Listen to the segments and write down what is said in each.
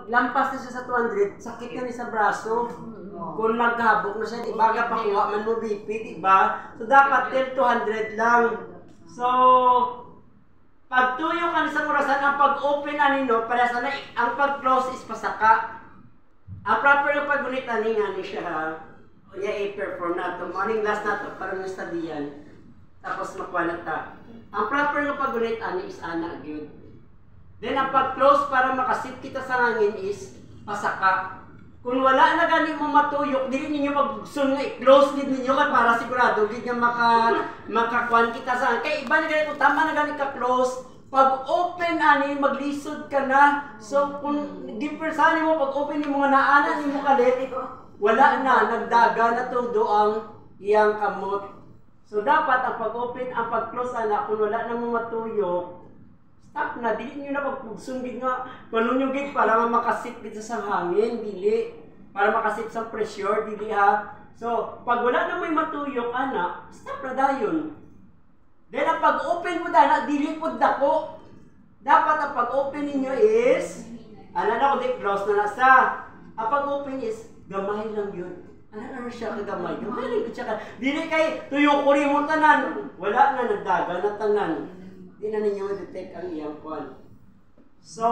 lampas na siya sa 200, sakit na ni sa braso. Kung maghabok na siya, ibaga pakuha man mo BP, diba? So dapat till 200 lang. So, pag tuyo ka ni sa kurasan, ang pag-open anino, para sana ang pag-close is pasaka. Ang proper yung pag-ulit ani nga ni siya ha. Kaya i-perform na ito. Morning last na ito, parang nastudiyan. Tapos makuha na ito. Ang proper yung pag-ulit ani is ana good. Then ang pag-close para makasip kita sa hangin is pasaka. Kung wala na gani mo matuyok, dili ninyo mag-sun nga i-close din ninyo kay para sigurado gid nga makakuan kita sa kay iba na gani kung tama na gani ka close. Pag open ani maglisod ka na. So kung difference mo pag open nimo nga naana nimo kalit, wala na nagdaga na todo ang iyang kamot. So dapat ang pag-open ang pag-close ana kung wala na mo matuyok, stop na, dili nyo na pagpugsong nga, paano nyo gid para makasip dito sa hangin, dili. Para makasip sa pressure, dili ha. So, pag wala na may matuyok, ana, stop na dayon. Then, ang pag-open mo dana, dili po dako. Dapat ang pag-open ninyo is, ana na ko, di close na nasa. Ang pag-open is, gamay lang yun. Ano siya kagamay? Gamay lang yun siya. Dili kay, tuyok ko rin mo tanan. Wala na, nagdaga na tanan. Di na ninyo detect ang iyang kwan. So,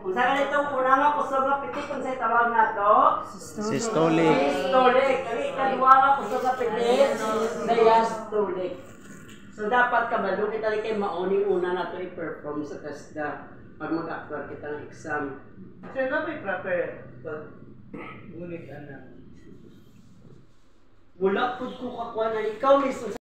kung sa ganito, una nga kusog nga pitik, kung sa'y tawag na to? Systolic. Systolic. Kali kadwa nga kusog nga pitik, diastolic. So, dapat kabalo kita rin kay mauning una na to i-perform sa TESDA pag mag-actual kita ng exam. Sir, na may proper ngunit anak? Wala po ko kakuha na ikaw mismo.